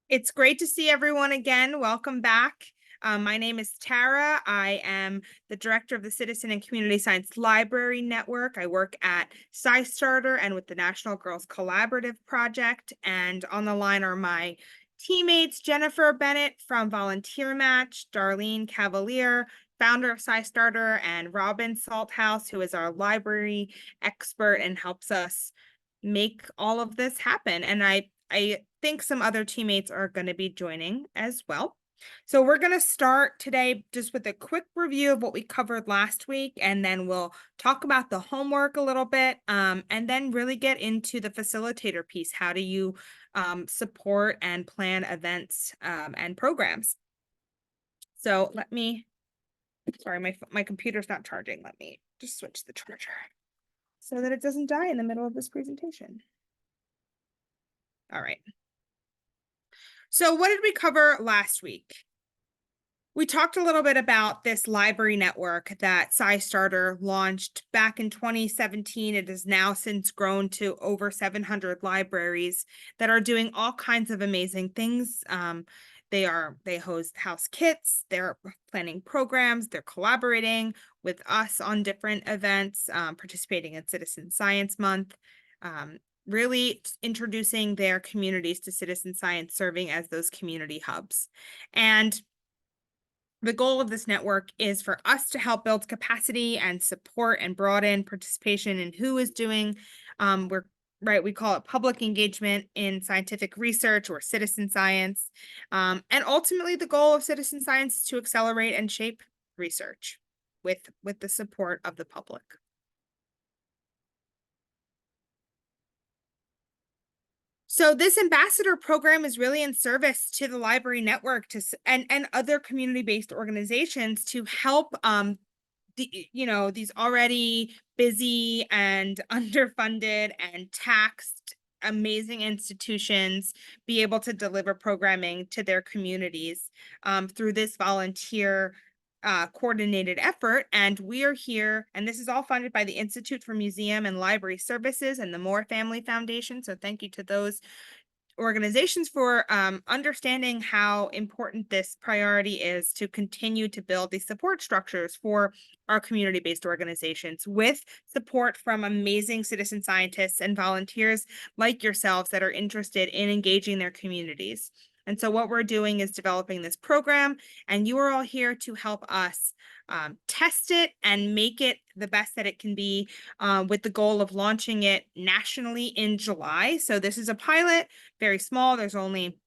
It's great to see everyone again. Welcome back. My name is Tara. I am the director of the Citizen and Community Science Library Network. I work at SciStarter and with the National Girls Collaborative Project. And on the line are my teammates, Jennifer Bennett from Volunteer Match, Darlene Cavalier, founder of SciStarter, and Robin Salthouse, who is our library expert and helps us make all of this happen. And I think some other teammates are going to be joining as well. So we're going to start today just with a quick review of what we covered last week, and then we'll talk about the homework a little bit, and then really get into the facilitator piece. How do you support and plan events and programs? So sorry, my computer's not charging. Let me just switch the charger so that it doesn't die in the middle of this presentation. All right. So what did we cover last week? We talked a little bit about this library network that SciStarter launched back in 2017. It has now since grown to over 700 libraries that are doing all kinds of amazing things. They host house kits, they're planning programs, they're collaborating with us on different events, participating in Citizen Science Month. Really introducing their communities to citizen science, serving as those community hubs. And the goal of this network is for us to help build capacity and support and broaden participation in who is doing, we call it public engagement in scientific research or citizen science. And ultimately the goal of citizen science is to accelerate and shape research with the support of the public. So this ambassador program is really in service to the library network and other community-based organizations to help these already busy and underfunded and taxed amazing institutions be able to deliver programming to their communities through this volunteer coordinated effort. And we are here, and this is all funded by the Institute for Museum and Library Services and the Moore Family Foundation. So thank you to those organizations for understanding how important this priority is to continue to build these support structures for our community-based organizations with support from amazing citizen scientists and volunteers like yourselves that are interested in engaging their communities. And so what we're doing is developing this program, and you are all here to help us test it and make it the best that it can be, with the goal of launching it nationally in July. So this is a pilot, very small. There's only,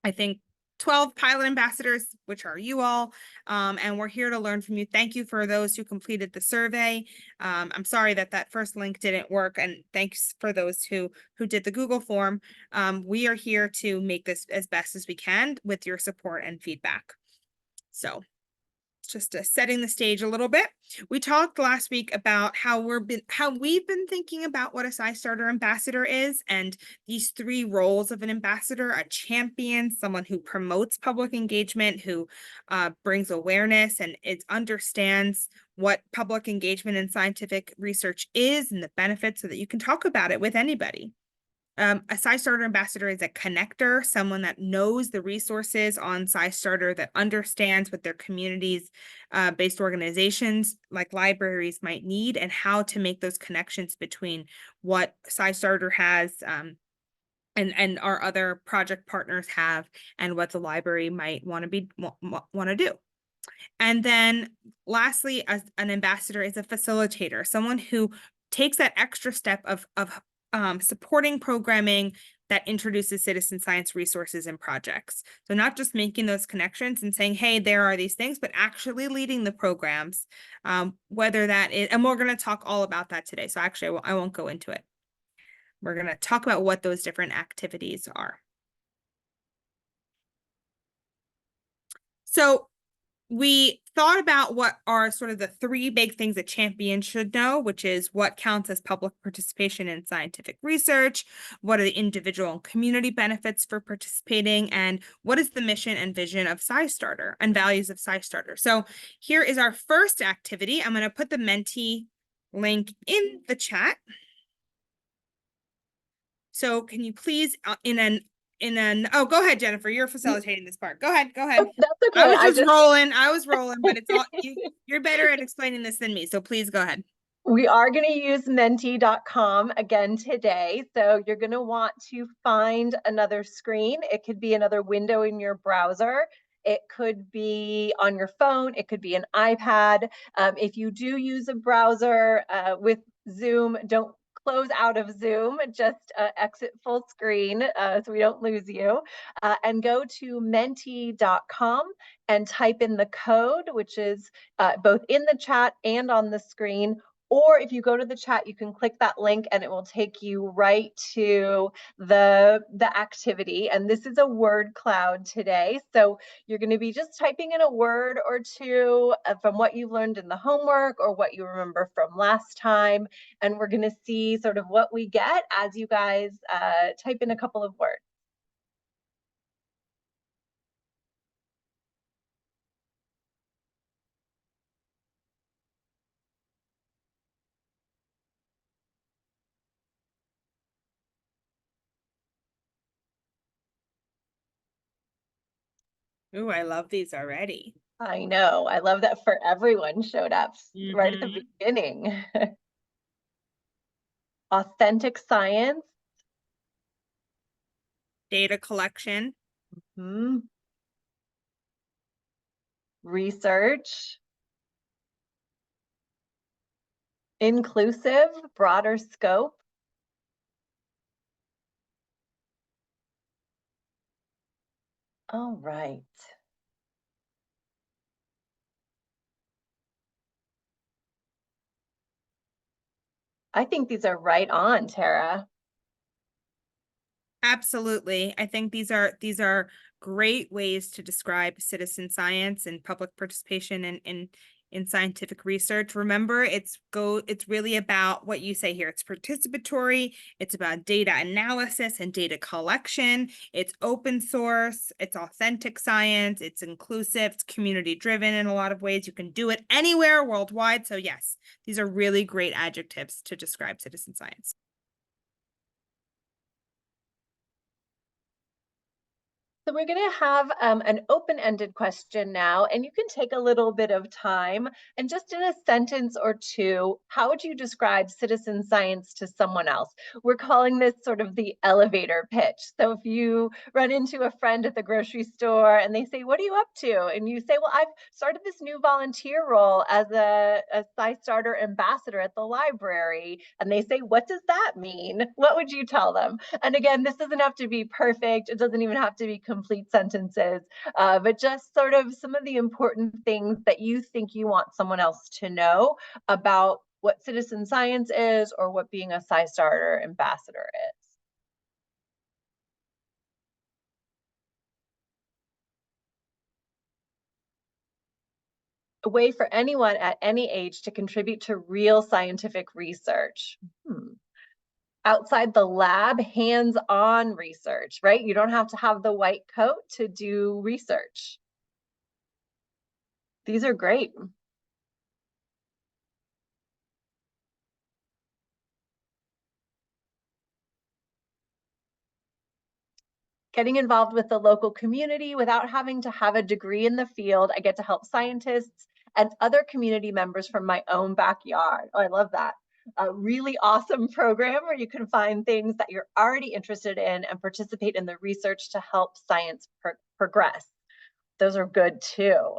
I think, 12 pilot ambassadors, which are you all, and we're here to learn from you. Thank you for those who completed the survey. I'm sorry that first link didn't work, and thanks for those who did the Google form. We are here to make this as best as we can with your support and feedback. So just setting the stage a little bit. We talked last week about how we've been thinking about what a SciStarter ambassador is, and these three roles of an ambassador: a champion, someone who promotes public engagement, who brings awareness and understands what public engagement in scientific research is and the benefits, so that you can talk about it with anybody. A SciStarter ambassador is a connector, someone that knows the resources on SciStarter, that understands what their communities based organizations like libraries might need, and how to make those connections between what SciStarter has and our other project partners have, and what the library might want to do. And then lastly, as an ambassador is a facilitator, someone who takes that extra step of supporting programming that introduces citizen science resources and projects. So not just making those connections and saying, hey, there are these things, but actually leading the programs, whether that is, and we're going to talk all about that today. So actually, I won't go into it. We're going to talk about what those different activities are. So we thought about what are sort of the three big things that champions should know, which is what counts as public participation in scientific research, what are the individual and community benefits for participating, and what is the mission and vision of SciStarter and values of SciStarter. So here is our first activity. I'm going to put the Menti link in the chat. So can you please, in oh, go ahead, Jennifer. You're facilitating this part. Go ahead. Go ahead. Oh, that's I okay. was just rolling. I was rolling, but it's all you're better at explaining this than me. So please go ahead. We are going to use menti.com again today. So you're going to want to find another screen. It could be another window in your browser. It could be on your phone. It could be an iPad. If you do use a browser with Zoom, don't close out of Zoom, just exit full screen so we don't lose you. And go to menti.com and type in the code, which is both in the chat and on the screen. Or if you go to the chat, you can click that link and it will take you right to the activity. And this is a word cloud today. So you're going to be just typing in a word or two from what you've learned in the homework or what you remember from last time. And we're going to see sort of what we get as you guys type in a couple of words. Ooh, I love these already. I know. I love that for everyone showed up right at the Mm-hmm. beginning. Authentic science. Data collection. Research. Inclusive, broader scope. All right. I think these are right on, Tara. Absolutely. I think these are great ways to describe citizen science and public participation in scientific research. Remember, it's really about what you say here. It's participatory, it's about data analysis and data collection, it's open source, it's authentic science, it's inclusive, it's community driven in a lot of ways. You can do it anywhere worldwide. So yes, these are really great adjectives to describe citizen science. So we're going to have an open-ended question now, and you can take a little bit of time and just in a sentence or two, how would you describe citizen science to someone else? We're calling this sort of the elevator pitch. So if you run into a friend at the grocery store and they say, "What are you up to?" And you say, "Well, I've started this new volunteer role as a SciStarter ambassador at the library." And they say, "What does that mean?" What would you tell them? And again, this doesn't have to be perfect. It doesn't even have to be complete sentences, but just sort of some of the important things that you think you want someone else to know about what citizen science is or what being a SciStarter ambassador is. A way for anyone at any age to contribute to real scientific research. Outside the lab, hands-on research, right? You don't have to have the white coat to do research. These are great. Getting involved with the local community without having to have a degree in the field. I get to help scientists and other community members from my own backyard. Oh, I love that. A really awesome program where you can find things that you're already interested in and participate in the research to help science progress. Those are good too.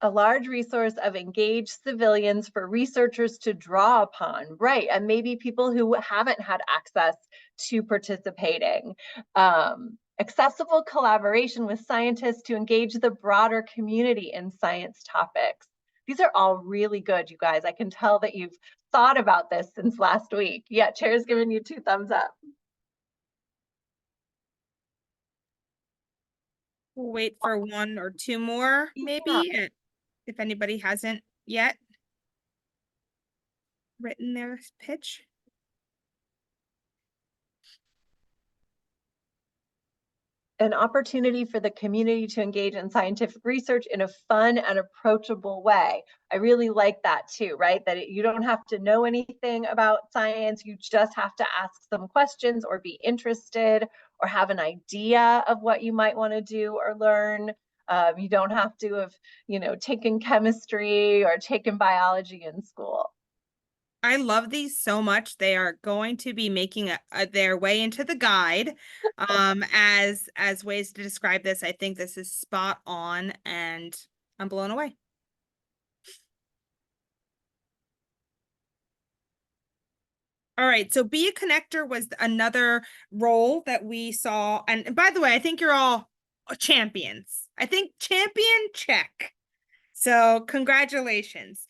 A large resource of engaged civilians for researchers to draw upon, right? And maybe people who haven't had access to participating. Accessible collaboration with scientists to engage the broader community in science topics. These are all really good, you guys. I can tell that you've thought about this since last week. Yeah, Chair's giving you 2 thumbs up. We'll wait for one or two more, maybe, Yeah. if anybody hasn't yet written their pitch. an opportunity for the community to engage in scientific research in a fun and approachable way. I really like that too, right? That you don't have to know anything about science. You just have to ask some questions or be interested or have an idea of what you might want to do or learn. You don't have to have, taken chemistry or taken biology in school. I love these so much. They are going to be making their way into the guide as ways to describe this. I think this is spot on and I'm blown away. All right, so be a connector was another role that we saw. And by the way, I think you're all champions. I think champion check. So congratulations.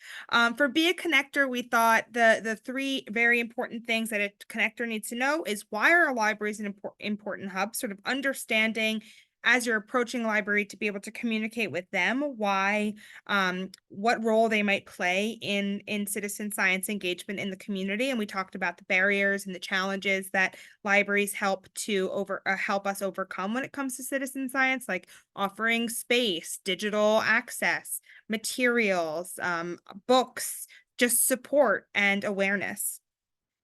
For Be a Connector, we thought the three very important things that a connector needs to know is why are our libraries an important hub, sort of understanding as you're approaching a library to be able to communicate with them why what role they might play in citizen science engagement in the community. And we talked about the barriers and the challenges that libraries help to help us overcome when it comes to citizen science, like offering space, digital access, materials, books, just support and awareness.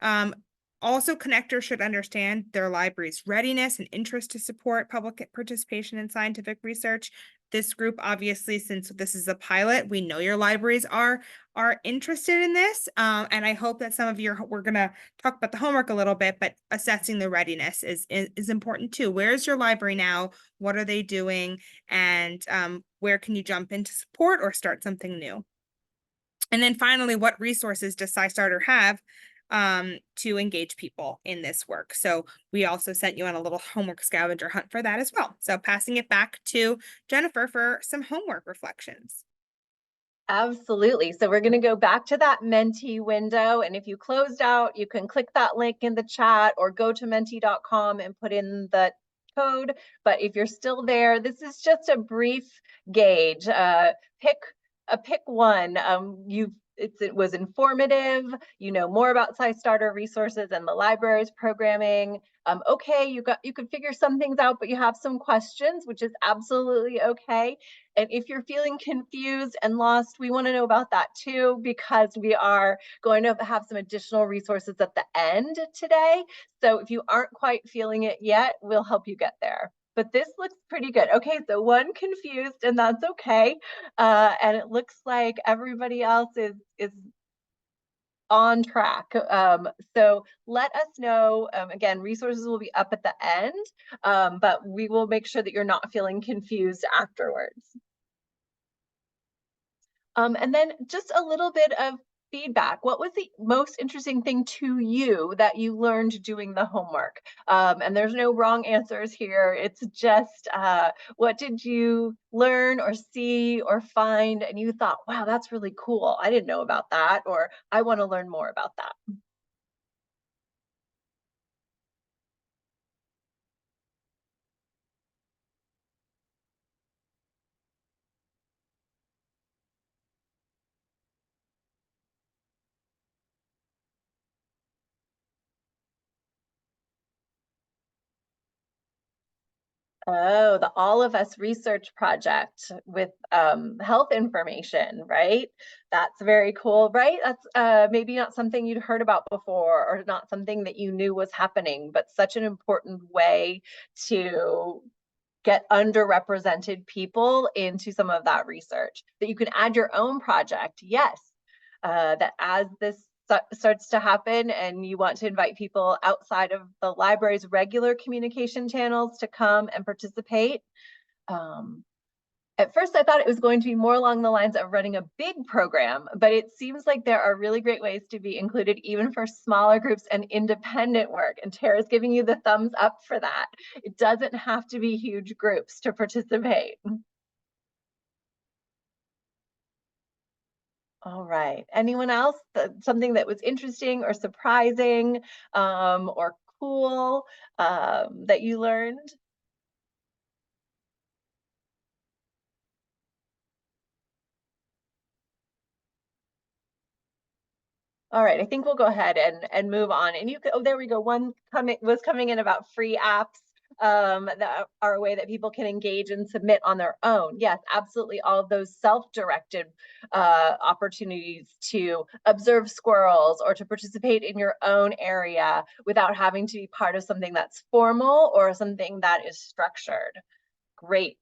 Um, Also, connectors should understand their library's readiness and interest to support public participation in scientific research. This group, obviously, since this is a pilot, we know your libraries are interested in this. And I hope that some of we're gonna talk about the homework a little bit, but assessing the readiness is important too. Where's your library now? What are they doing? And where can you jump in to support or start something new? And then finally, what resources does SciStarter have to engage people in this work? So we also sent you on a little homework scavenger hunt for that as well. So passing it back to Jennifer for some homework reflections. Absolutely. So we're going to go back to that Menti window. And if you closed out, you can click that link in the chat or go to menti.com and put in the code. But if you're still there, this is just a brief gauge. Pick one. It was informative. You know more about SciStarter resources and the library's programming. Okay, you could figure some things out, but you have some questions, which is absolutely okay. And if you're feeling confused and lost, we want to know about that too, because we are going to have some additional resources at the end today. So if you aren't quite feeling it yet, we'll help you get there. But this looks pretty good. Okay, so one confused, and that's okay. And it looks like everybody else is on track. So let us know. Again, resources will be up at the end, but we will make sure that you're not feeling confused afterwards. And then just a little bit of feedback. What was the most interesting thing to you that you learned doing the homework? And there's no wrong answers here. It's just what did you learn or see or find and you thought, wow, that's really cool. I didn't know about that, or I want to learn more about that. Oh, the All of Us research project with health information, right? That's very cool, right? That's maybe not something you'd heard about before or not something that you knew was happening, but such an important way to get underrepresented people into some of that research. That you can add your own project, yes. That as this starts to happen and you want to invite people outside of the library's regular communication channels to come and participate. At first, I thought it was going to be more along the lines of running a big program, but it seems like there are really great ways to be included even for smaller groups and independent work. And Tara's giving you the thumbs up for that. It doesn't have to be huge groups to participate. All right. Anyone else? Something that was interesting or surprising or cool that you learned? All right, I think we'll go ahead and move on. And you could, oh, there we go. One coming in about free apps. that are a way that people can engage and submit on their own. Yes, absolutely. All of those self-directed opportunities to observe squirrels or to participate in your own area without having to be part of something that's formal or something that is structured. Great.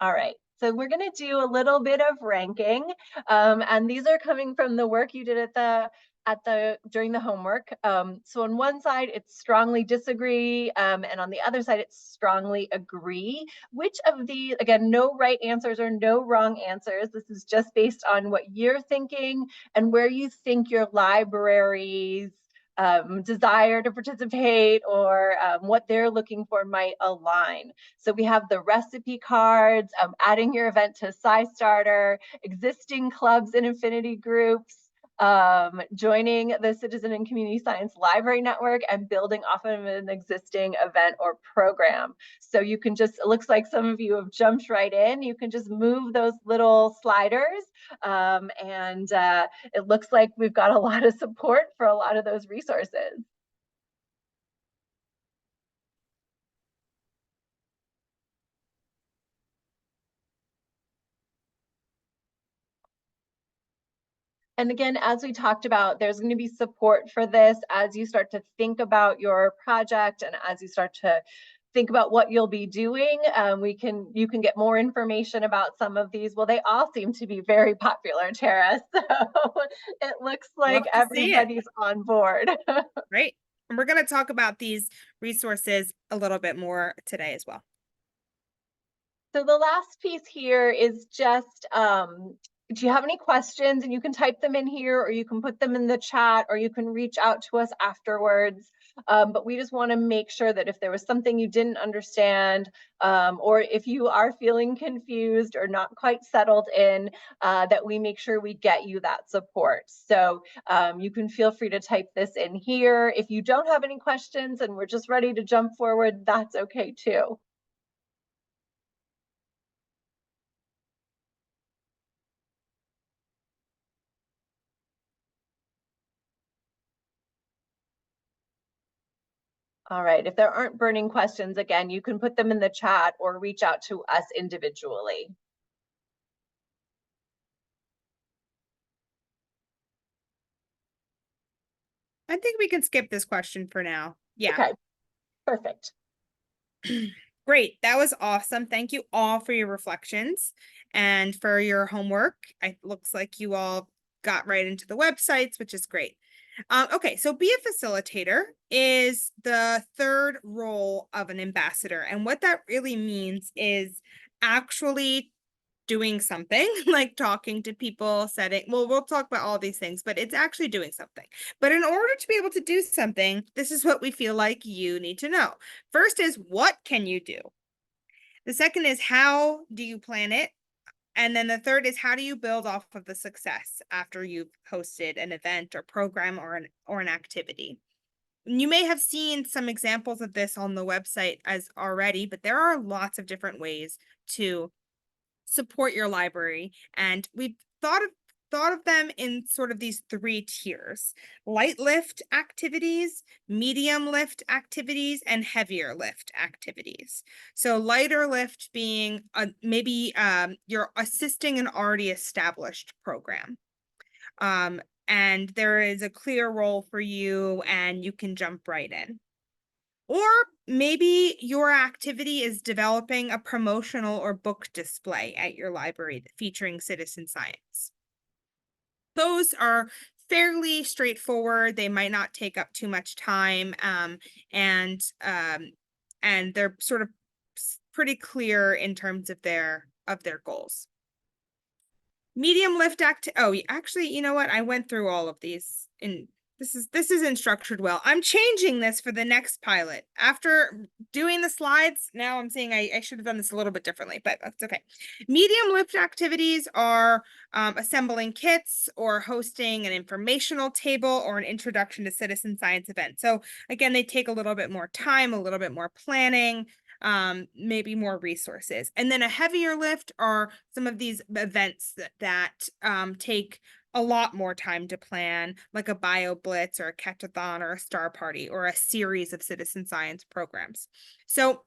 All right. So we're going to do a little bit of ranking, and these are coming from the work you did at the during the homework. So on one side, it's strongly disagree, and on the other side, it's strongly agree. Which of these, again, no right answers or no wrong answers. This is just based on what you're thinking and where you think your library's desire to participate or what they're looking for might align. So we have the recipe cards, adding your event to SciStarter, existing clubs and affinity groups, joining the Citizen and Community Science Library Network, and building off of an existing event or program. So you can just, it looks like some of you have jumped right in. You can just move those little sliders, and it looks like we've got a lot of support for a lot of those resources. And again, as we talked about, there's going to be support for this as you start to think about your project and as you start to think about what you'll be doing. You can get more information about some of these. Well, they all seem to be very popular, Tara. So it looks like Love to see it. everybody's on board. Right. And we're going to talk about these resources a little bit more today as well. So the last piece here is just, do you have any questions? And you can type them in here, or you can put them in the chat, or you can reach out to us afterwards. But we just want to make sure that if there was something you didn't understand, or if you are feeling confused or not quite settled in, that we make sure we get you that support. So you can feel free to type this in here. If you don't have any questions and we're just ready to jump forward, that's okay too. All right, if there aren't burning questions, again, you can put them in the chat or reach out to us individually. I think we can skip this question for now. Yeah. Okay, perfect. Great. That was awesome. Thank you all for your reflections and for your homework. It looks like you all got right into the websites, which is great. Okay, so be a facilitator is the third role of an ambassador. And what that really means is actually doing something, like talking to people, we'll talk about all these things, but it's actually doing something. But in order to be able to do something, this is what we feel like you need to know. First is, what can you do? The second is, how do you plan it? And then the third is, how do you build off of the success after you've hosted an event or program or an activity? You may have seen some examples of this on the website as already, but there are lots of different ways to support your library. And we've thought of them in sort of these three tiers: light lift activities, medium lift activities, and heavier lift activities. So lighter lift being maybe you're assisting an already established program. And there is a clear role for you and you can jump right in. Or maybe your activity is developing a promotional or book display at your library featuring citizen science. Those are fairly straightforward. They might not take up too much time, and they're sort of pretty clear in terms of their goals. Medium lift actually, you know what? I went through all of these in this isn't structured well. I'm changing this for the next pilot. After doing the slides, now I'm seeing I should have done this a little bit differently, but that's okay. Medium lift activities are assembling kits or hosting an informational table or an introduction to citizen science event. So again, they take a little bit more time, a little bit more planning, maybe more resources. And then a heavier lift are some of these events that take a lot more time to plan, like a bio blitz or a catch-a-thon or a star party or a series of citizen science programs. So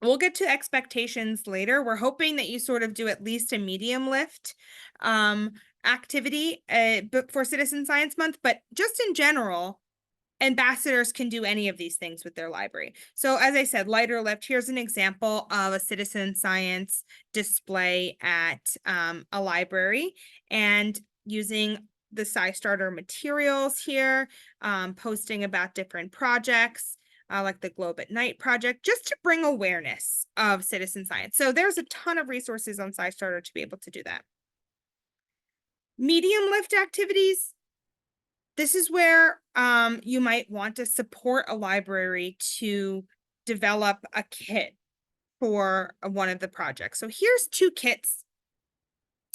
We'll get to expectations later. We're hoping that you sort of do at least a medium lift activity but for Citizen Science Month, but just in general, ambassadors can do any of these things with their library. So as I said, lighter lift, here's an example of a citizen science display at a library, and using the SciStarter materials here, posting about different projects, like the Globe at Night project, just to bring awareness of citizen science. So there's a ton of resources on SciStarter to be able to do that. Medium lift activities, this is where you might want to support a library to develop a kit for one of the projects. So here's two kits,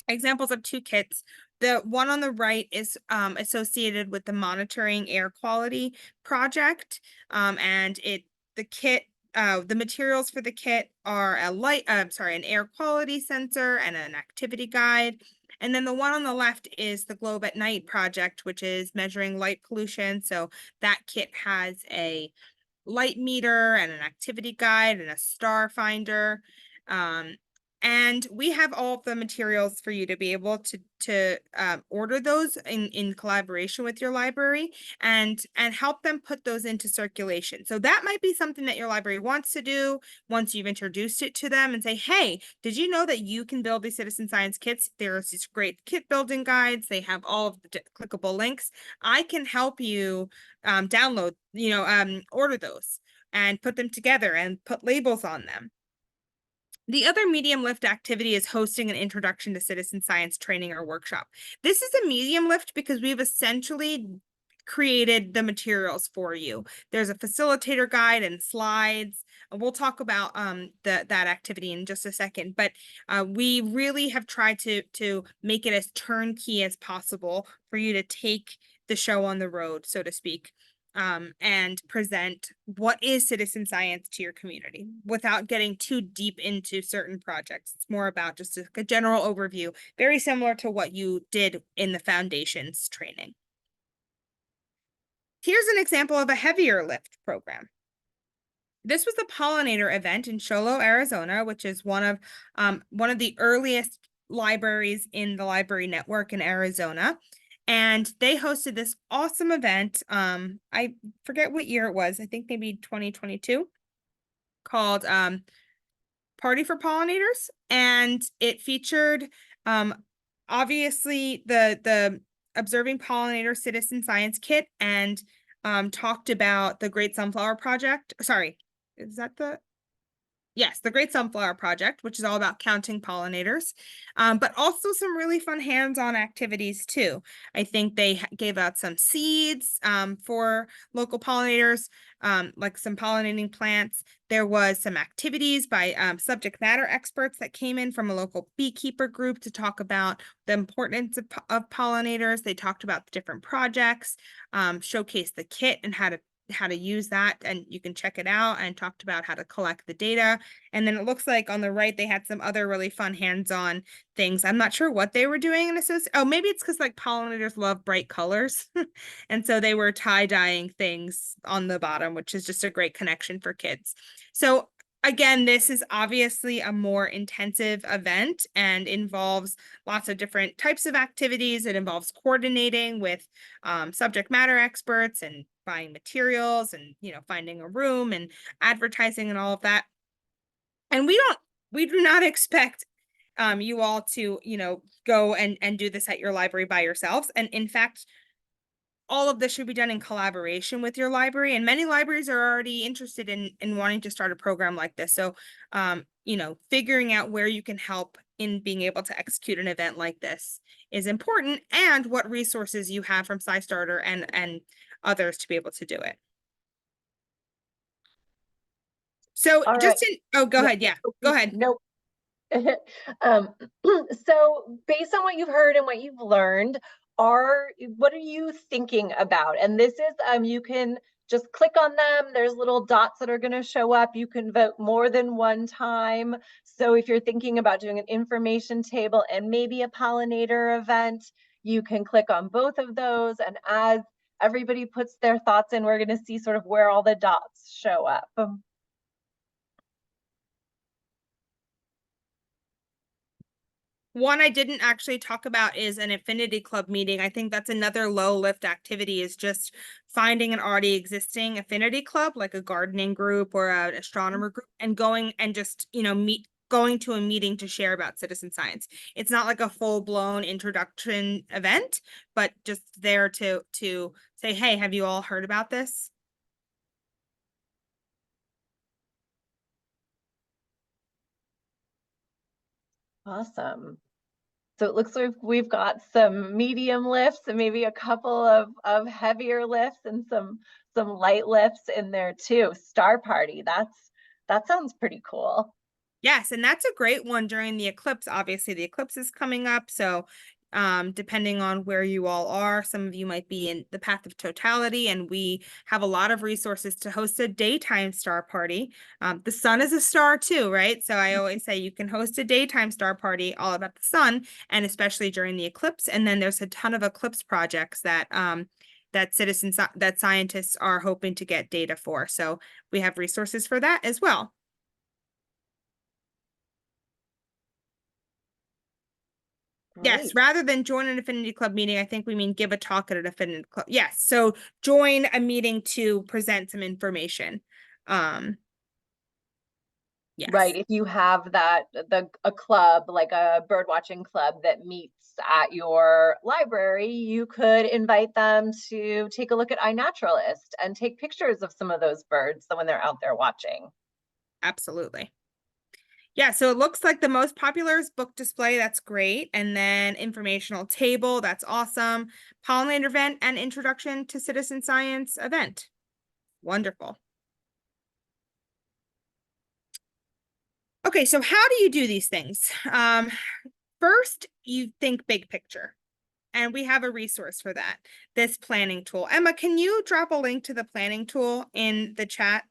examples of two kits. The one on the right is associated with the Monitoring Air Quality project, and the materials for the kit are an air quality sensor and an activity guide. And then the one on the left is the Globe at Night project, which is measuring light pollution. So that kit has a light meter and an activity guide and a star finder. And we have all of the materials for you to be able to order those in collaboration with your library and help them put those into circulation. So that might be something that your library wants to do once you've introduced it to them and say, hey, did you know that you can build these citizen science kits? There's these great kit building guides. They have all of the clickable links. I can help you download, order those and put them together and put labels on them. The other medium lift activity is hosting an introduction to citizen science training or workshop. This is a medium lift because we've essentially created the materials for you. There's a facilitator guide and slides. We'll talk about that activity in just a second, but we really have tried to make it as turnkey as possible for you to take the show on the road, so to speak. And present what is citizen science to your community without getting too deep into certain projects. It's more about just a general overview, very similar to what you did in the foundations training. Here's an example of a heavier lift program. This was the pollinator event in Sholo, Arizona, which is one of the earliest libraries in the library network in Arizona. And they hosted this awesome event. I forget what year it was. I think maybe 2022, called Party for Pollinators. And it featured obviously the Observing Pollinator Citizen Science Kit, and talked about the Great Sunflower Project. Sorry, is that the Yes, the Great Sunflower Project, which is all about counting pollinators, but also some really fun hands-on activities too. I think they gave out some seeds for local pollinators, like some pollinating plants. There was some activities by subject matter experts that came in from a local beekeeper group to talk about the importance of pollinators. They talked about the different projects, showcased the kit and how to use that, and you can check it out, and talked about how to collect the data. And then it looks like on the right, they had some other really fun hands-on things. I'm not sure what they were doing in association. Oh, maybe it's because like pollinators love bright colors. And so they were tie-dyeing things on the bottom, which is just a great connection for kids. So again, this is obviously a more intensive event and involves lots of different types of activities. It involves coordinating with subject matter experts and buying materials and, finding a room and advertising and all of that. And we do not expect you all to, go and do this at your library by yourselves. And in fact, all of this should be done in collaboration with your library, and many libraries are already interested in wanting to start a program like this. So, figuring out where you can help in being able to execute an event like this is important, and what resources you have from SciStarter and others to be able to do it. So All right. go No, ahead. Yeah, go ahead. no. um, so based on what you've heard and what you've learned, what are you thinking about? And this is you can just click on them. There's little dots that are going to show up. You can vote more than one time. So if you're thinking about doing an information table and maybe a pollinator event, you can click on both of those. And as everybody puts their thoughts in, we're going to see sort of where all the dots show up. One I didn't actually talk about is an affinity club meeting. I think that's another low lift activity, is just finding an already existing affinity club, like a gardening group or an astronomer group, and going and just, going to a meeting to share about citizen science. It's not like a full-blown introduction event, but just there to say, hey, have you all heard about this? Awesome. So it looks like we've got some medium lifts and maybe a couple of heavier lifts and some light lifts in there too. Star Party. That sounds pretty cool. Yes, and that's a great one during the eclipse. Obviously, the eclipse is coming up, so depending on where you all are, some of you might be in the path of totality, and we have a lot of resources to host a daytime star party. The sun is a star too, right? So I always say you can host a daytime star party all about the sun, and especially during the eclipse. And then there's a ton of eclipse projects that that scientists are hoping to get data for. So we have resources for that as well. Yes, Great. rather than join an affinity club meeting, I think we mean give a talk at an affinity club. Yes, so join a meeting to present some information. Um, Right. yes, If you have a club, like a bird watching club that meets at your library, you could invite them to take a look at iNaturalist and take pictures of some of those birds when they're out there watching. absolutely. Yeah, so it looks like the most popular is book display. That's great. And then informational table. That's awesome. Pollinator event and introduction to citizen science event. Wonderful. Okay, so how do you do these things? First, you think big picture. And we have a resource for that, this planning tool. Emma, can you drop a link to the planning tool in the chat?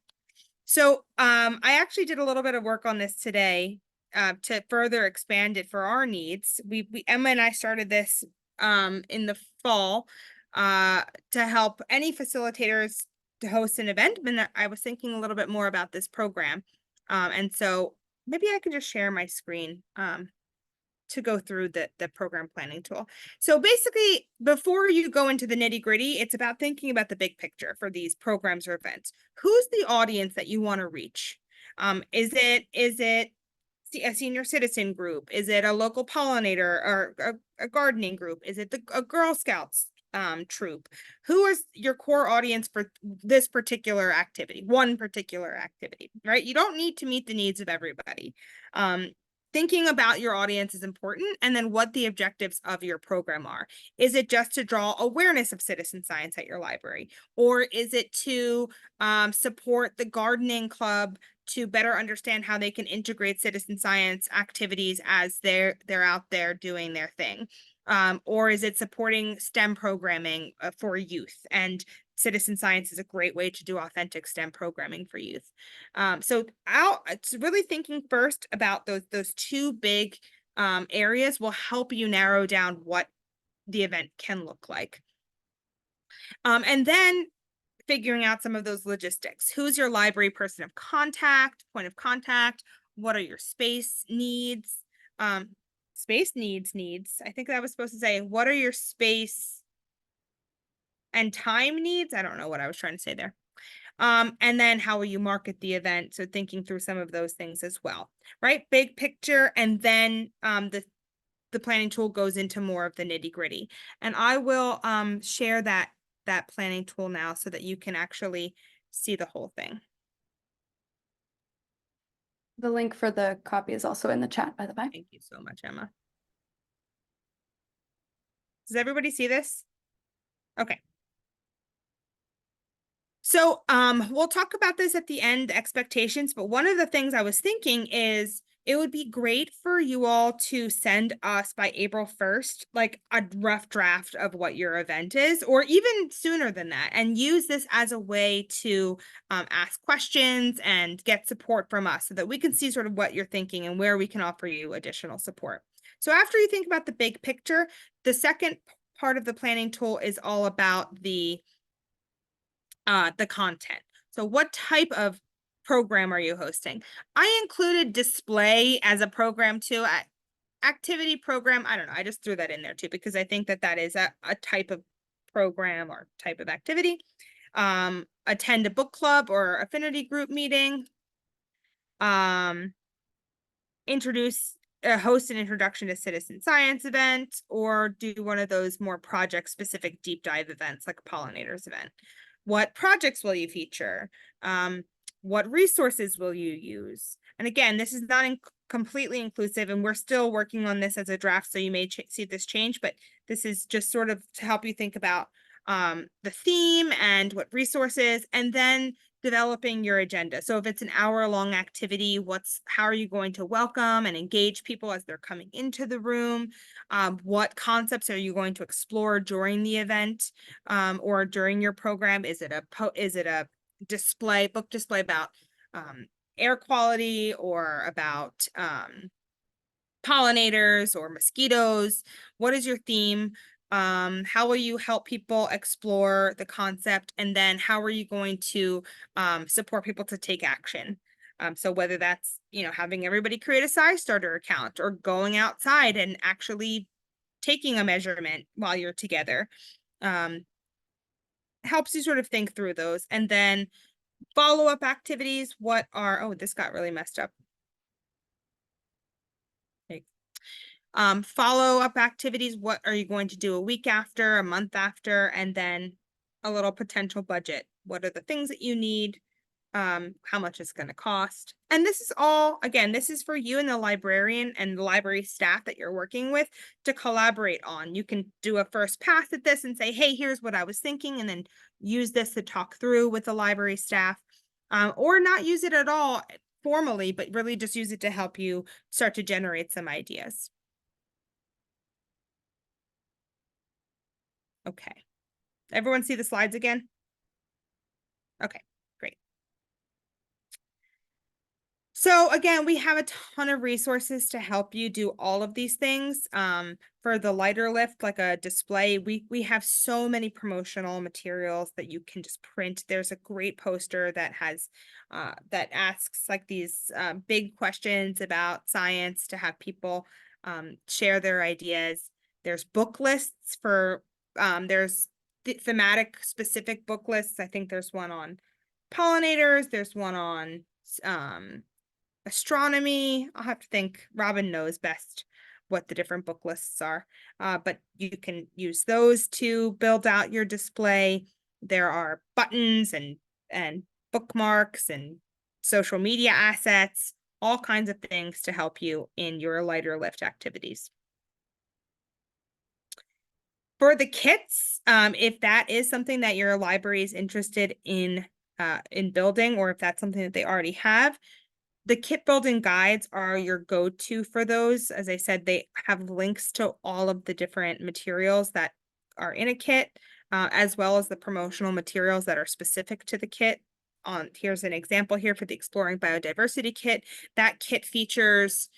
So I actually did a little bit of work on this today to further expand it for our needs. Emma and I started this in the fall to help any facilitators to host an event. And I was thinking a little bit more about this program. And so maybe I could just share my screen to go through the program planning tool. So basically, before you go into the nitty gritty, it's about thinking about the big picture for these programs or events. Who's the audience that you want to reach? Is it a senior citizen group? Is it a local pollinator or a gardening group? Is it a Girl Scouts troop? Who is your core audience for this particular activity, one particular activity, right? You don't need to meet the needs of everybody. Thinking about your audience is important, and then what the objectives of your program are. Is it just to draw awareness of citizen science at your library? Or is it to support the gardening club to better understand how they can integrate citizen science activities as they're out there doing their thing? Or is it supporting STEM programming for youth? And citizen science is a great way to do authentic STEM programming for youth. So it's really thinking first about those two big areas will help you narrow down what the event can look like. And then figuring out some of those logistics. Who's your library person of contact, point of contact? What are your space needs? Space needs. I think that was supposed to say, what are your space and time needs? I don't know what I was trying to say there. And then how will you market the event? So thinking through some of those things as well, right? Big picture, and then the planning tool goes into more of the nitty gritty. And I will share that planning tool now so that you can actually see the whole thing. The link for the copy is also in the chat, by the way. Thank you so much, Emma. Does everybody see this? Okay. So we'll talk about this at the end, expectations, but one of the things I was thinking is it would be great for you all to send us by April 1st, like a rough draft of what your event is, or even sooner than that, and use this as a way to ask questions and get support from us so that we can see sort of what you're thinking and where we can offer you additional support. So after you think about the big picture, the second part of the planning tool is all about the content. So what type of program are you hosting? I included display as a program too. activity program, I don't know, I just threw that in there too, because I think that that is a type of program or type of activity. Attend a book club or affinity group meeting. Host an introduction to citizen science event, or do one of those more project specific deep dive events like a pollinators event. What projects will you feature? What resources will you use? And again, this is not completely inclusive, and we're still working on this as a draft, so you may see this change, but this is just sort of to help you think about the theme and what resources, and then developing your agenda. So if it's an hour-long activity, how are you going to welcome and engage people as they're coming into the room? What concepts are you going to explore during the event or during your program? Is it a book display about air quality, or about pollinators or mosquitoes? What is your theme? How will you help people explore the concept? And then how are you going to support people to take action? So whether that's, having everybody create a SciStarter account, or going outside and actually taking a measurement while you're together, helps you sort of think through those. And then follow-up activities, oh, this got really messed up. Follow-up activities, what are you going to do a week after, a month after, and then a little potential budget. What are the things that you need? How much it's going to cost? And this is all, again, this is for you and the librarian and the library staff that you're working with to collaborate on. You can do a first pass at this and say, hey, here's what I was thinking, and then use this to talk through with the library staff, or not use it at all formally, but really just use it to help you start to generate some ideas. Okay. Everyone see the slides again? Okay, great. So again, we have a ton of resources to help you do all of these things. For the lighter lift, like a display, we have so many promotional materials that you can just print. There's a great poster that has that asks like these big questions about science to have people share their ideas. There's book lists for there's thematic specific book lists. I think there's one on pollinators. There's one on astronomy. I'll have to think. Robin knows best what the different book lists are, but you can use those to build out your display. There are buttons and bookmarks and social media assets, all kinds of things to help you in your lighter lift activities. For the kits, if that is something that your library is interested in building, or if that's something that they already have, the kit building guides are your go-to for those. As I said, they have links to all of the different materials that are in a kit, as well as the promotional materials that are specific to the kit. Here's an example here for the Exploring Biodiversity kit. That kit features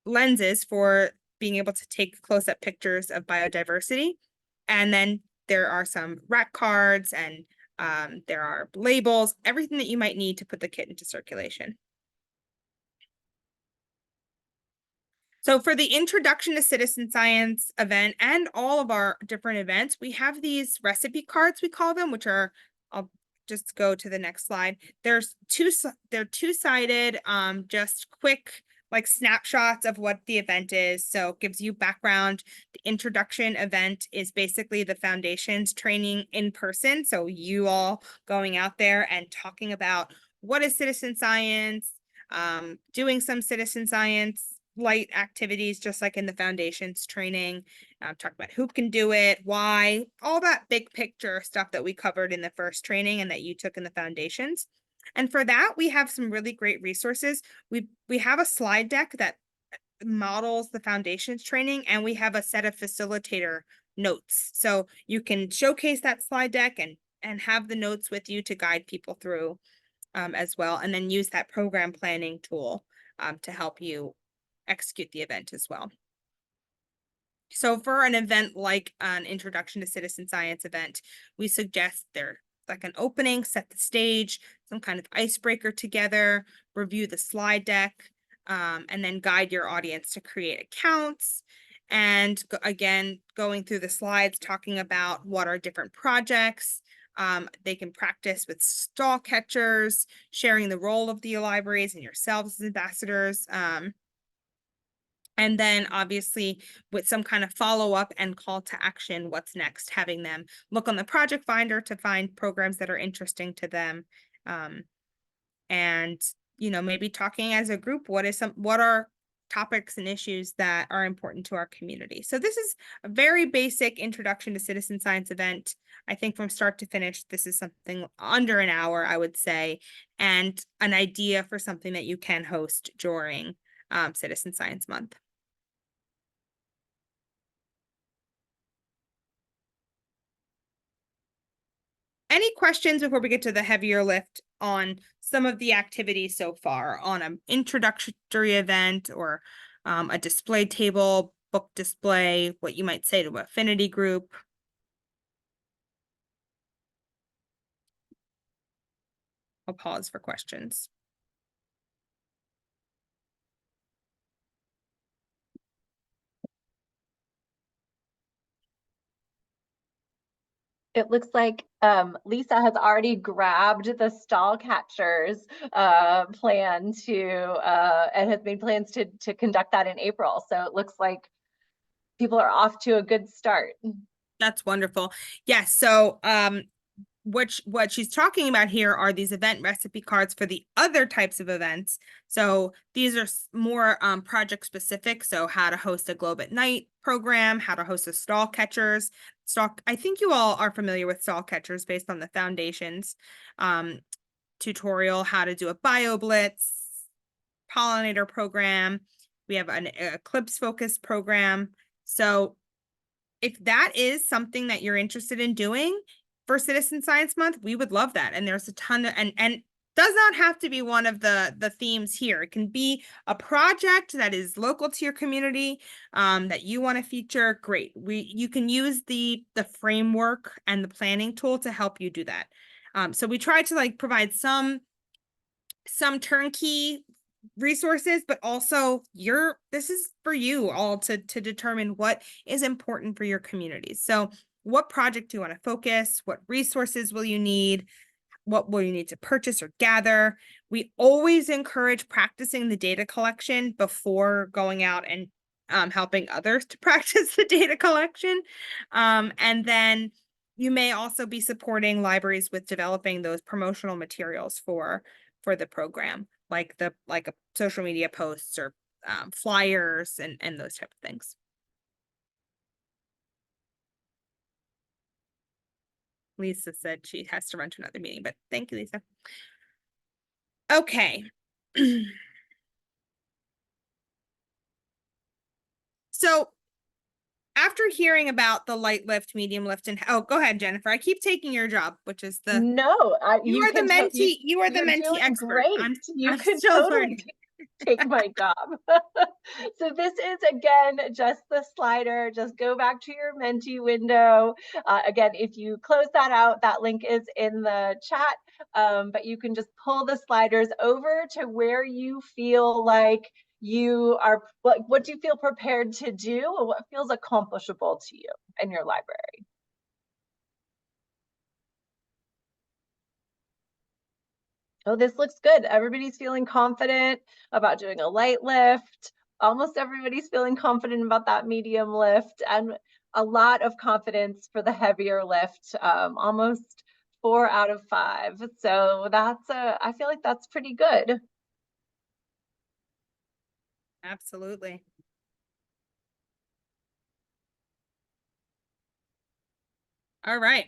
lenses for being able to take close-up pictures of biodiversity. And then there are some rack cards, and there are labels, everything that you might need to put the kit into circulation. So for the Introduction to Citizen Science event and all of our different events, we have these recipe cards, we call them, which are, I'll just go to the next slide. They're two-sided, just quick like snapshots of what the event is. So it gives you background. The introduction event is basically the foundations training in person. So you all going out there and talking about what is citizen science, doing some citizen science light activities, just like in the foundations training, talk about who can do it, why, all that big picture stuff that we covered in the first training and that you took in the foundations. And for that, we have some really great resources. We have a slide deck that models the foundations training, and we have a set of facilitator notes. So you can showcase that slide deck and have the notes with you to guide people through as well, and then use that program planning tool to help you execute the event as well. So for an event like an Introduction to Citizen Science event, we suggest there like an opening, set the stage, some kind of icebreaker together, review the slide deck, and then guide your audience to create accounts. And again, going through the slides, talking about what are different projects. They can practice with stall catchers, sharing the role of the libraries and yourselves as ambassadors. And then obviously with some kind of follow-up and call to action, what's next, having them look on the project finder to find programs that are interesting to them. And, maybe talking as a group, what are topics and issues that are important to our community. So this is a very basic introduction to citizen science event. I think from start to finish, this is something under an hour, I would say, and an idea for something that you can host during Citizen Science Month. Any questions before we get to the heavier lift on some of the activities so far on an introductory event or a display table, book display, what you might say to an affinity group? I'll pause for questions. It looks like Lisa has already grabbed the stall catchers plan and has made plans to conduct that in April. So it looks like people are off to a good start. That's wonderful. Yes. So what she's talking about here are these event recipe cards for the other types of events. So these are more project specific. So how to host a Globe at Night program, how to host a stall catchers. I think you all are familiar with stall catchers based on the foundations tutorial, how to do a bio blitz, pollinator program. We have an eclipse focus program. So if that is something that you're interested in doing for Citizen Science Month, we would love that. And there's a ton of, and does not have to be one of the themes here. It can be a project that is local to your community that you want to feature. Great. You can use the framework and the planning tool to help you do that. So we try to provide some turnkey resources, but also this is for you all to determine what is important for your communities. So what project do you want to focus? What resources will you need? What will you need to purchase or gather? We always encourage practicing the data collection before going out and helping others to practice the data collection. And then you may also be supporting libraries with developing those promotional materials for the program, like a social media posts or flyers and those type of things. Lisa said she has to run to another meeting, but thank you, Lisa. Okay. So after hearing about the light lift, medium lift, and go ahead, Jennifer. I keep taking your job, which is the No, you are the mentee. You are the mentee doing expert. Great. You I'm can still totally learning. take my job. So this is, again, just the slider. Just go back to your Menti window. Again, if you close that out, that link is in the chat, but you can just pull the sliders over to where you feel like you are, what do you feel prepared to do, or what feels accomplishable to you in your library? Oh, this looks good. Everybody's feeling confident about doing a light lift. Almost everybody's feeling confident about that medium lift, and a lot of confidence for the heavier lift, almost 4 out of 5. So I feel like that's pretty good. Absolutely. All right.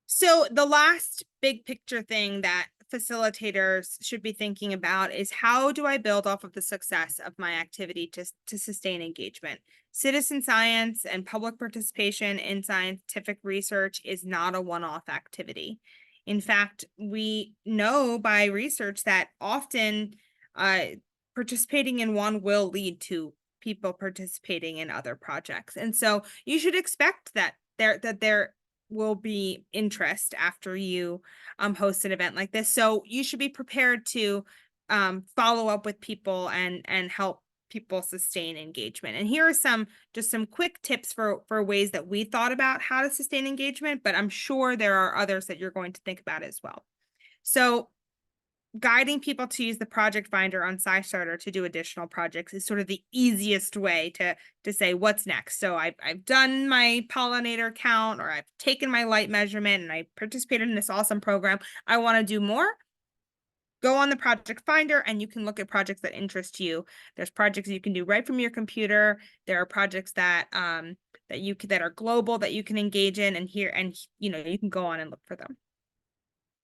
So the last big picture thing that facilitators should be thinking about is, how do I build off of the success of my activity to sustain engagement? Citizen science and public participation in scientific research is not a one-off activity. In fact, we know by research that often participating in one will lead to people participating in other projects. And so you should expect that there will be interest after you host an event like this. So you should be prepared to follow up with people and help people sustain engagement. And here are just some quick tips for ways that we thought about how to sustain engagement, but I'm sure there are others that you're going to think about as well. So guiding people to use the project finder on SciStarter to do additional projects is sort of the easiest way to say what's next. So I've done my pollinator count, or I've taken my light measurement, and I participated in this awesome program. I want to do more. Go on the project finder and you can look at projects that interest you. There's projects you can do right from your computer. There are projects that that are global that you can engage in, and you can go on and look for them.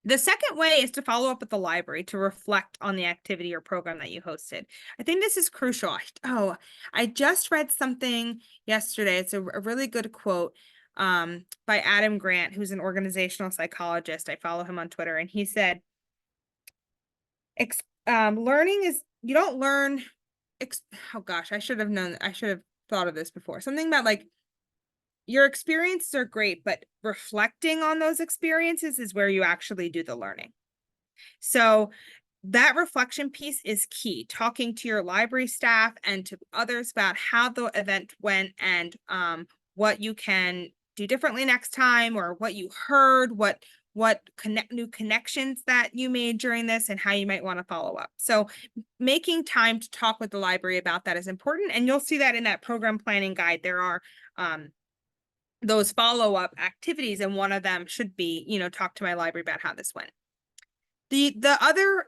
The second way is to follow up with the library to reflect on the activity or program that you hosted. I think this is crucial. I just read something yesterday. It's a really good quote by Adam Grant, who's an organizational psychologist. I follow him on Twitter, and he said, learning is, you don't learn, oh gosh, I should have thought of this before. Something about like, your experiences are great, but reflecting on those experiences is where you actually do the learning. So that reflection piece is key. Talking to your library staff and to others about how the event went, and what you can do differently next time, or what you heard, what new connections that you made during this, and how you might want to follow up. So making time to talk with the library about that is important. And you'll see that in that program planning guide. There are those follow-up activities, and one of them should be, talk to my library about how this went. The other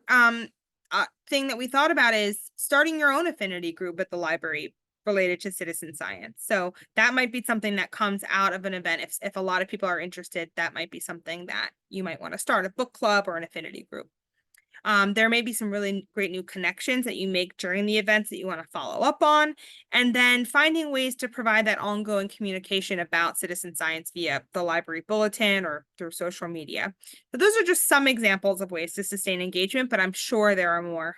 thing that we thought about is starting your own affinity group at the library related to citizen science. So that might be something that comes out of an event. If a lot of people are interested, that might be something that you might want to start, a book club or an affinity group. There may be some really great new connections that you make during the events that you want to follow up on, and then finding ways to provide that ongoing communication about citizen science via the library bulletin or through social media. So those are just some examples of ways to sustain engagement, but I'm sure there are more.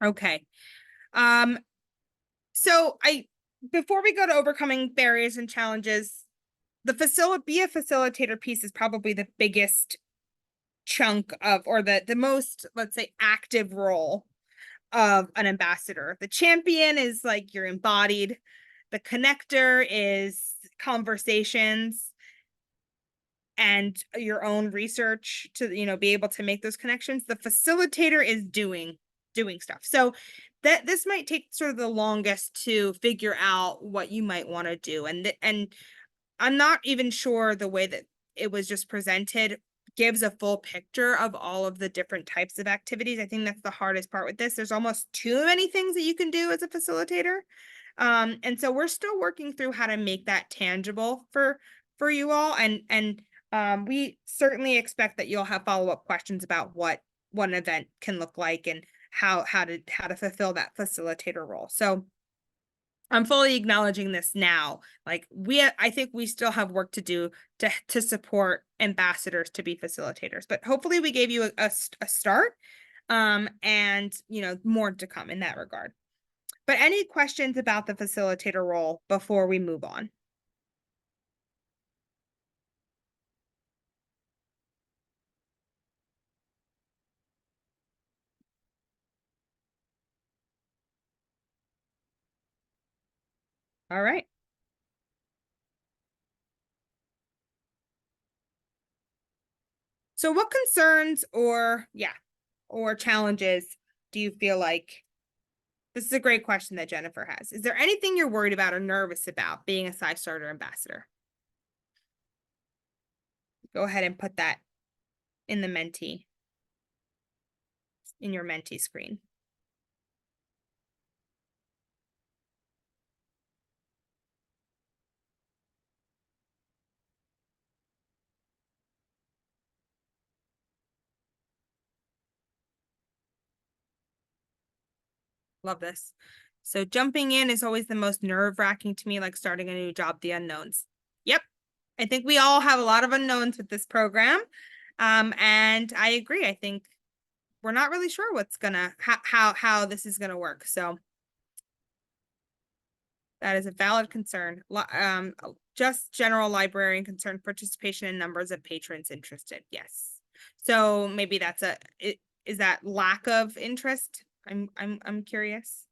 Okay. So before we go to overcoming barriers and challenges, be a facilitator piece is probably the biggest chunk of, or the most, let's say, active role of an ambassador. The champion is like you're embodied. The connector is conversations and your own research to, be able to make those connections. The facilitator is doing stuff. So this might take sort of the longest to figure out what you might want to do. And I'm not even sure the way that it was just presented gives a full picture of all of the different types of activities. I think that's the hardest part with this. There's almost too many things that you can do as a facilitator. And so we're still working through how to make that tangible for you all. And we certainly expect that you'll have follow-up questions about what an event can look like and how to fulfill that facilitator role. So I'm fully acknowledging this now. Like I think we still have work to do to support ambassadors to be facilitators, but hopefully we gave you a start, and more to come in that regard. But any questions about the facilitator role before we move on? All right. So what concerns or challenges do you feel like? This is a great question that Jennifer has. Is there anything you're worried about or nervous about being a SciStarter ambassador? Go ahead and put that in your Menti screen. Love this. So jumping in is always the most nerve-wracking to me, like starting a new job, the unknowns. Yep. I think we all have a lot of unknowns with this program. And I agree. I think we're not really sure how this is gonna work. So that is a valid concern. Just general librarian concern, participation and numbers of patrons interested. Yes. So maybe that's is that lack of interest? I'm curious.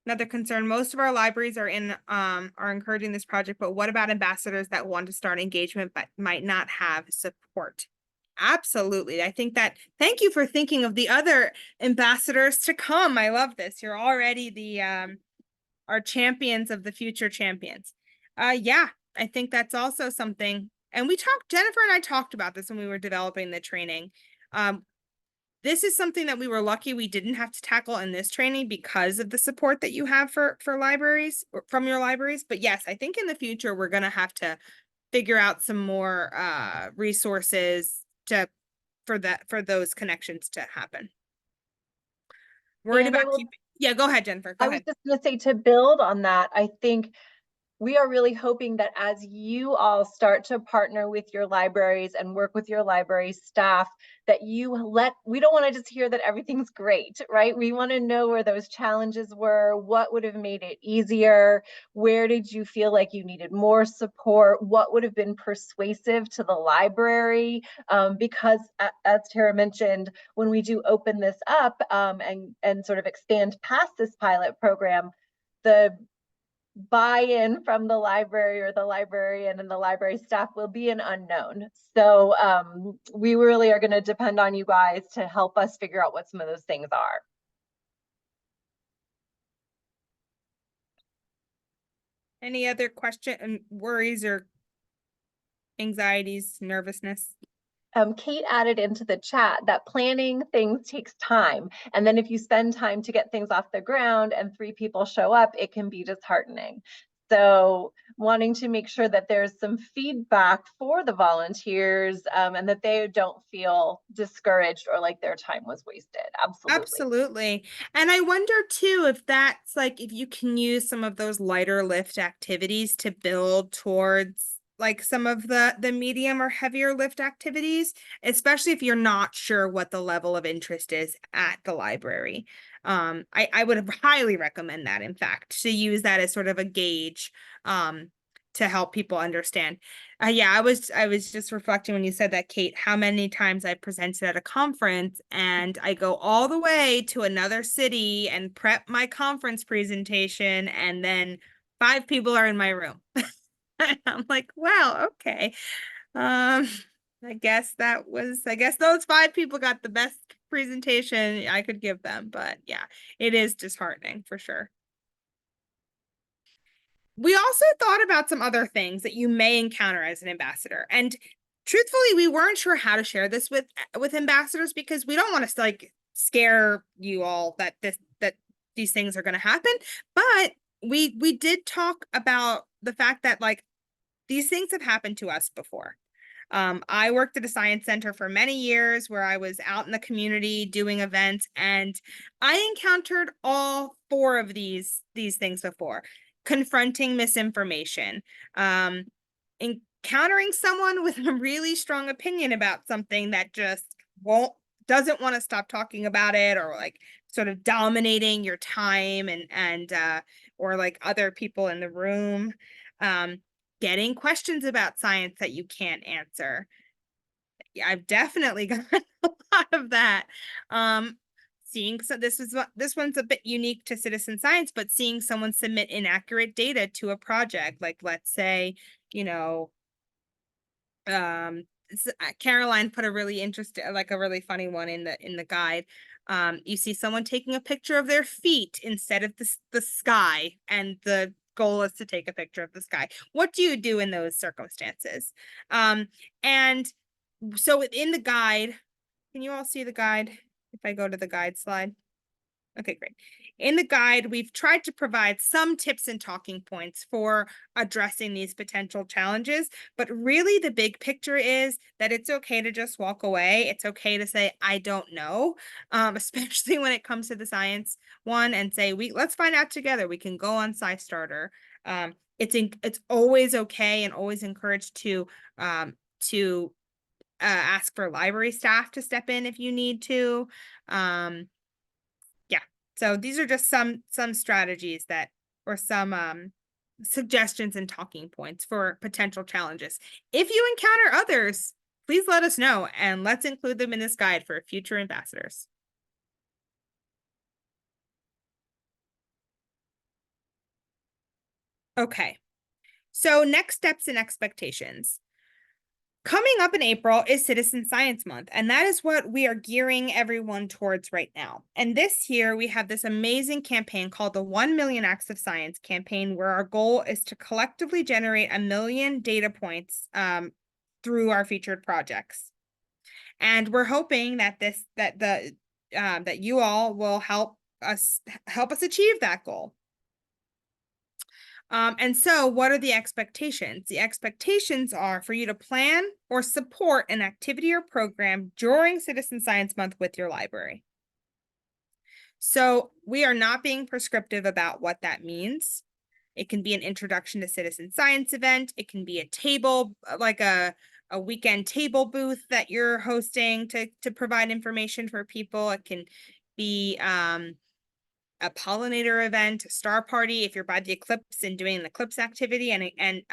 Another concern, most of our libraries are encouraging this project, but what about ambassadors that want to start engagement but might not have support? Absolutely. I think that, thank you for thinking of the other ambassadors to come. I love this. You're already the our champions of the future champions. Yeah, I think that's also something. And Jennifer and I talked about this when we were developing the training. This is something that we were lucky we didn't have to tackle in this training because of the support that you have for libraries or from your libraries. But yes, I think in the future we're going to have to figure out some more resources for those connections to happen. Worried about yeah, go ahead, Jennifer. Go I ahead. was just going to say, to build on that, I think we are really hoping that as you all start to partner with your libraries and work with your library staff, that we don't want to just hear that everything's great, right? We want to know where those challenges were, what would have made it easier, where did you feel like you needed more support, what would have been persuasive to the library, because as Tara mentioned, when we do open this up and sort of expand past this pilot program, the buy-in from the library or the librarian and the library staff will be an unknown. So we really are going to depend on you guys to help us figure out what some of those things are. Any other question, worries or anxieties, nervousness? Kate added into the chat that planning things takes time. And then if you spend time to get things off the ground and 3 people show up, it can be disheartening. So wanting to make sure that there's some feedback for the volunteers and that they don't feel discouraged or like their time was wasted. Absolutely. Absolutely. And I wonder too, if that's like, if you can use some of those lighter lift activities to build towards like some of the medium or heavier lift activities, especially if you're not sure what the level of interest is at the library. I would highly recommend that, in fact, to use that as sort of a gauge to help people understand. Yeah, I was just reflecting when you said that, Kate, how many times I presented at a conference and I go all the way to another city and prep my conference presentation, and then 5 people are in my room. I'm like, wow, okay. I guess those 5 people got the best presentation I could give them, but yeah, it is disheartening for sure. We also thought about some other things that you may encounter as an ambassador. And truthfully, we weren't sure how to share this with ambassadors because we don't want to like scare you all that these things are going to happen. But we did talk about the fact that like these things have happened to us before. I worked at a science center for many years where I was out in the community doing events, and I encountered all 4 of these things before. Confronting misinformation, encountering someone with a really strong opinion about something that just doesn't want to stop talking about it, or like sort of dominating your time and or like other people in the room. Getting questions about science that you can't answer. Yeah, I've definitely gotten a lot of that. This one's a bit unique to citizen science, but seeing someone submit inaccurate data to a project, like let's say, you know, Caroline put a really interesting, like a really funny one in the guide. You see someone taking a picture of their feet instead of the sky, and the goal is to take a picture of the sky. What do you do in those circumstances? And so within the guide, can you all see the guide if I go to the guide slide? Okay, great. In the guide, we've tried to provide some tips and talking points for addressing these potential challenges, but really the big picture is that it's okay to just walk away. It's okay to say, I don't know, especially when it comes to the science one, and say, let's find out together. We can go on SciStarter. It's always okay and always encouraged to ask for library staff to step in if you need to. Yeah, so these are just some strategies that, or some suggestions and talking points for potential challenges. If you encounter others, please let us know and let's include them in this guide for future ambassadors. Okay, so next steps and expectations. Coming up in April is Citizen Science Month, and that is what we are gearing everyone towards right now. And this year, we have this amazing campaign called the 1 Million Acts of Science campaign, where our goal is to collectively generate 1 million data points through our featured projects. And we're hoping that that you all will help us achieve that goal. And so what are the expectations? The expectations are for you to plan or support an activity or program during Citizen Science Month with your library. So we are not being prescriptive about what that means. It can be an introduction to citizen science event. It can be a table, like a weekend table booth that you're hosting to provide information for people. It can be a pollinator event, a star party if you're by the eclipse and doing an eclipse activity and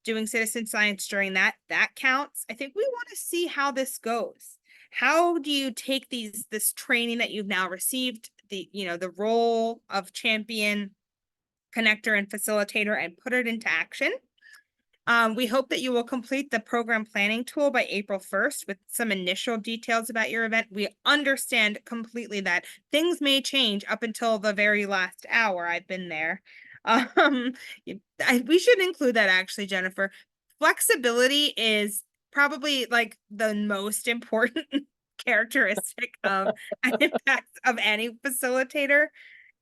doing citizen science during that counts. I think we want to see how this goes. How do you take this training that you've now received, the role of champion, connector, and facilitator, and put it into action? We hope that you will complete the program planning tool by April 1st with some initial details about your event. We understand completely that things may change up until the very last hour. I've been there. We should include that actually, Jennifer. Flexibility is probably like the most important characteristic of an impact of any facilitator,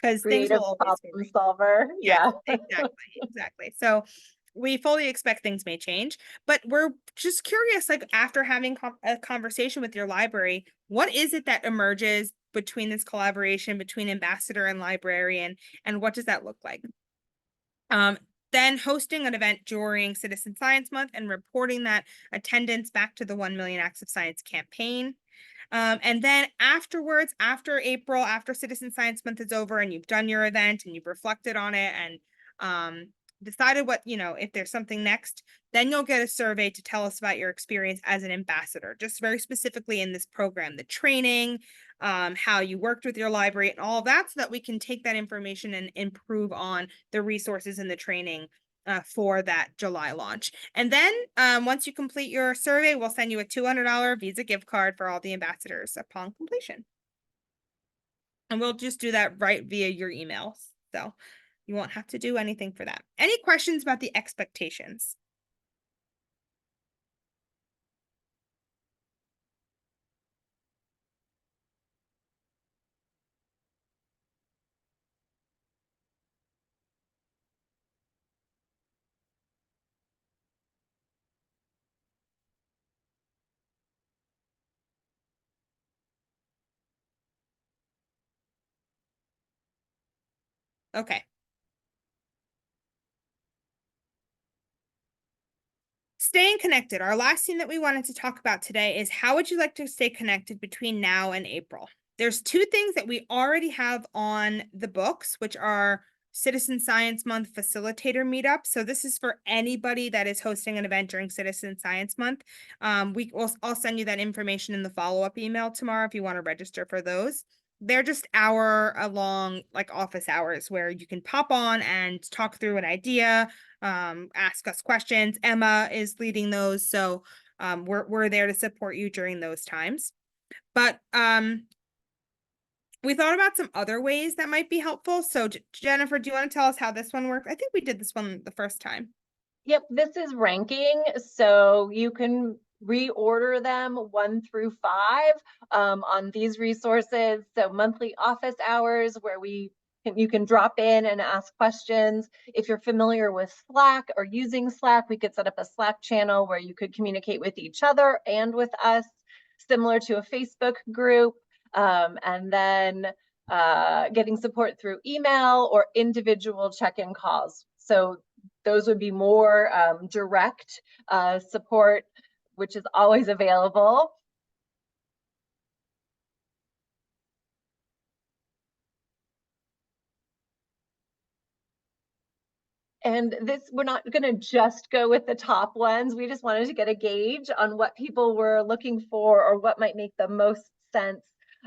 because things Creative will always problem solver. yeah, Yeah. exactly. So we fully expect things may change, but we're just curious, like after having a conversation with your library, what is it that emerges between this collaboration between ambassador and librarian, and what does that look like? Then hosting an event during Citizen Science Month and reporting that attendance back to the 1 Million Acts of Science campaign. And then afterwards, after April, after Citizen Science Month is over and you've done your event and you've reflected on it and decided what, if there's something next, then you'll get a survey to tell us about your experience as an ambassador, just very specifically in this program, the training, how you worked with your library and all of that, so that we can take that information and improve on the resources and the training for that July launch. And then once you complete your survey, we'll send you a $200 Visa gift card for all the ambassadors upon completion. And we'll just do that right via your emails. So you won't have to do anything for that. Any questions about the expectations? Okay. Staying connected. Our last thing that we wanted to talk about today is how would you like to stay connected between now and April? There's two things that we already have on the books, which are Citizen Science Month facilitator meetup. So this is for anybody that is hosting an event during Citizen Science Month. I'll send you that information in the follow-up email tomorrow if you want to register for those. They're just hour-long, like office hours, where you can pop on and talk through an idea, ask us questions. Emma is leading those, so we're there to support you during those times. But we thought about some other ways that might be helpful. So Jennifer, do you want to tell us how this one works? I think we did this one the first time. Yep, this is ranking, so you can reorder them 1 through 5 on these resources. So monthly office hours where you can drop in and ask questions. If you're familiar with Slack or using Slack, we could set up a Slack channel where you could communicate with each other and with us, similar to a Facebook group. And then getting support through email or individual check-in calls. So those would be more direct support, which is always available. And this, we're not going to just go with the top ones. We just wanted to get a gauge on what people were looking for or what might make the most sense.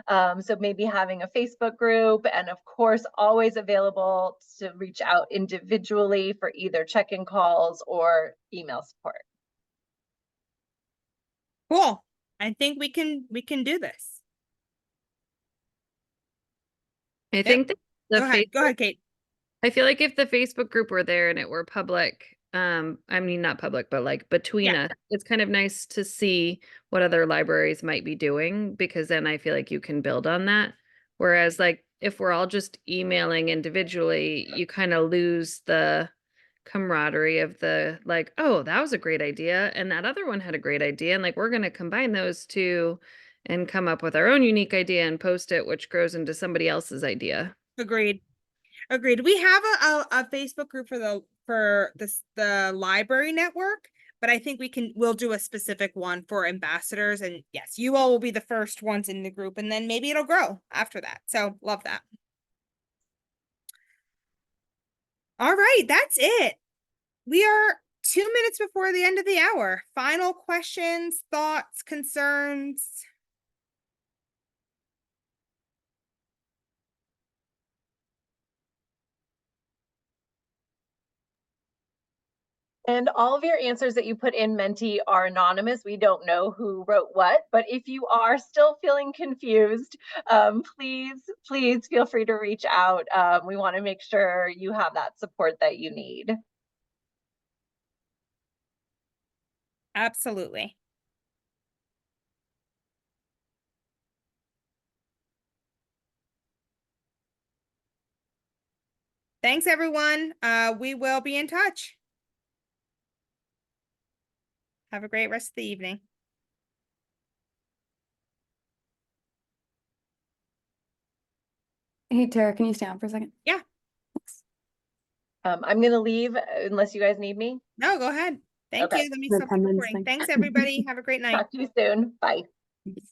So maybe having a Facebook group, and of course, always available to reach out individually for either check-in calls or email support. Cool. I think we can do this. I think that the Go ahead. Go Facebook, ahead, Kate. I feel like if the Facebook group were there and it were public, I mean, not public, but like between Yeah. us, it's kind of nice to see what other libraries might be doing, because then I feel like you can build on that. Whereas like if we're all just emailing individually, you kind of lose the camaraderie of the like, oh, that was a great idea, and that other one had a great idea, and like we're going to combine those two and come up with our own unique idea and post it, which grows into somebody else's idea. Agreed. Agreed. We have a Facebook group for the library network, but I think we'll do a specific one for ambassadors. And yes, you all will be the first ones in the group, and then maybe it'll grow after that. So love that. All right, that's it. We are 2 minutes before the end of the hour. Final questions, thoughts, concerns? And all of your answers that you put in Menti are anonymous. We don't know who wrote what, but if you are still feeling confused, please feel free to reach out. We want to make sure you have that support that you need. Absolutely. Thanks, everyone. We will be in touch. Have a great rest of the evening. Hey, Tara, can you stay on for a second? Yeah. Thanks. I'm going to leave unless you guys need me. No, go ahead. Thank Okay. you. Let me The stop the attendance recording. thing. Thanks, everybody. Have a great night. Talk to you soon. Bye. Thanks.